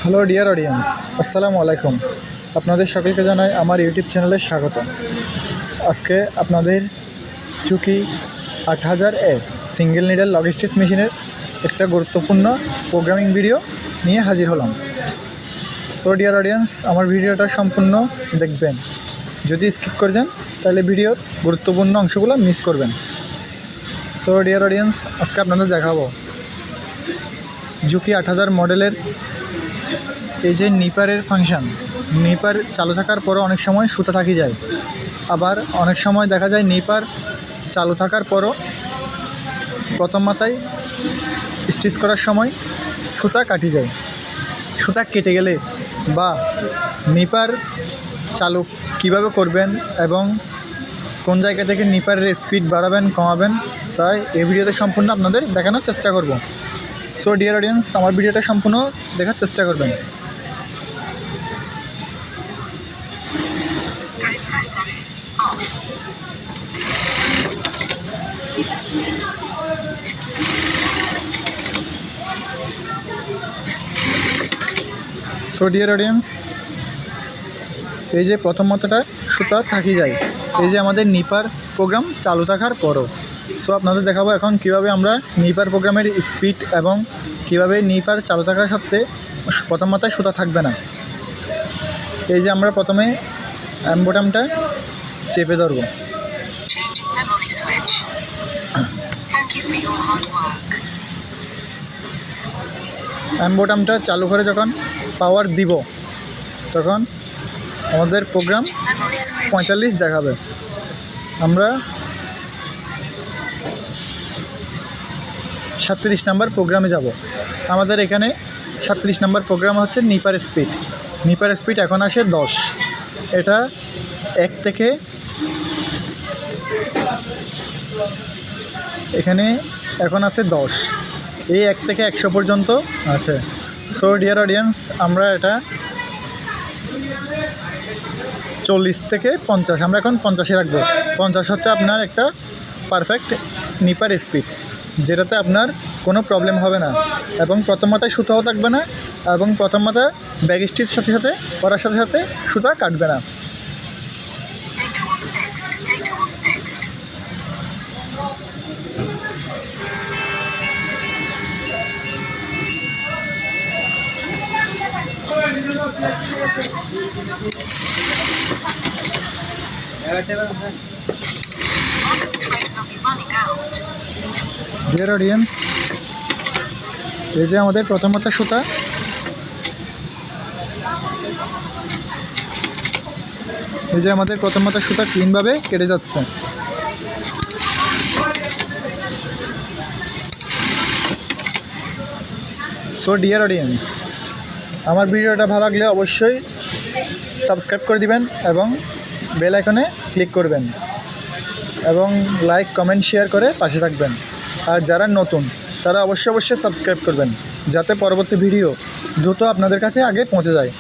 Hello dear audience, আসসালামু আলাইকুম। আপনাদের সকলকে জানাই আমার ইউটিউব চ্যানেলে স্বাগত। আজকে আপনাদের চুকি 8000 সিঙ্গেল নিডেল লজিস্টিক্স মেশিনের একটা গুরুত্বপূর্ণ প্রোগ্রামিং ভিডিও নিয়ে হাজির হলাম। সো ডিয়ার অডিয়েন্স, আমার ভিডিওটা সম্পূর্ণ দেখবেন। যদি স্কিপ করে যান তাহলে ভিডিওর গুরুত্বপূর্ণ অংশগুলো মিস করবেন। সো ডিয়ার অডিয়েন্স, আজকে আপনাদের দেখাবো জুকি 8000 মডেলের এই যে নিপারের ফাংশান। নিপার চালু থাকার পরও অনেক সময় সুতা থাকি যায়, আবার অনেক সময় দেখা যায় নিপার চালু থাকার পরও প্রথম মাথায় স্টিচ করার সময় সুতা কাটি যায়। সুতা কেটে গেলে বা নিপার চালু কিভাবে করবেন এবং কোন জায়গা থেকে নিপারের স্পিড বাড়াবেন কমাবেন, তাই এই ভিডিওতে সম্পূর্ণ আপনাদের দেখানোর চেষ্টা করব। সো ডিয়ার অডিয়েন্স, আমার ভিডিওটা সম্পূর্ণ দেখার চেষ্টা করবেন। সো ডিয়ার অডিয়েন্স, এই যে প্রথম মাথাটা সুতা থাকি যায়, এই যে আমাদের নিপার প্রোগ্রাম চালু থাকার পরও। সো আপনাদের দেখাবো এখন কিভাবে আমরা নিপার প্রোগ্রামের স্পিড এবং কিভাবে নিপার চালু থাকা সত্ত্বে প্রথম মাথায় সুতা থাকবে না। এই যে আমরা প্রথমে বোতামটা চেপে ধরব। বোতামটা চালু করে যখন পাওয়ার দিব তখন আমাদের প্রোগ্রাম 45 দেখাবে। আমরা 37 নাম্বার প্রোগ্রামে যাব। আমাদের এখানে 37 নাম্বার প্রোগ্রাম হচ্ছে নিপার স্পিড। নিপার স্পিড এখন আসে 10। এটা 1 থেকে এখানে এখন আছে 10। এই 1 থেকে 100 পর্যন্ত আছে। সো ডিয়ার অডিয়েন্স, আমরা এটা 40 থেকে 50, আমরা এখন 50-এ রাখবো। 50 হচ্ছে আপনার একটা পারফেক্ট নিপার স্পিড, যেটাতে আপনার কোনো প্রবলেম হবে না এবং প্রথম মাথায় সুতাও থাকবে না এবং প্রথম মাথা ব্যাক স্টিচ সাথে সাথে করার সাথে সাথে সুতা কাটবে না। ডিয়ার অডিয়েন্স, এই যে আমাদের প্রথম মাথা সুতা, এই যে আমাদের প্রথম মাথা সুতা ক্লিনভাবে কেটে যাচ্ছে। সো ডিয়ার অডিয়েন্স, আমার ভিডিওটা ভালো লাগলে অবশ্যই সাবস্ক্রাইব করে দিবেন এবং বেল আইকনে ক্লিক করবেন এবং লাইক কমেন্ট শেয়ার করে পাশে থাকবেন। আর যারা নতুন তারা অবশ্যই সাবস্ক্রাইব করবেন, যাতে পরবর্তী ভিডিও দ্রুত আপনাদের কাছে আগে পৌঁছে যায়।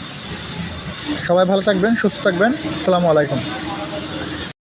সবাই ভালো থাকবেন, সুস্থ থাকবেন। আসসালামু আলাইকুম।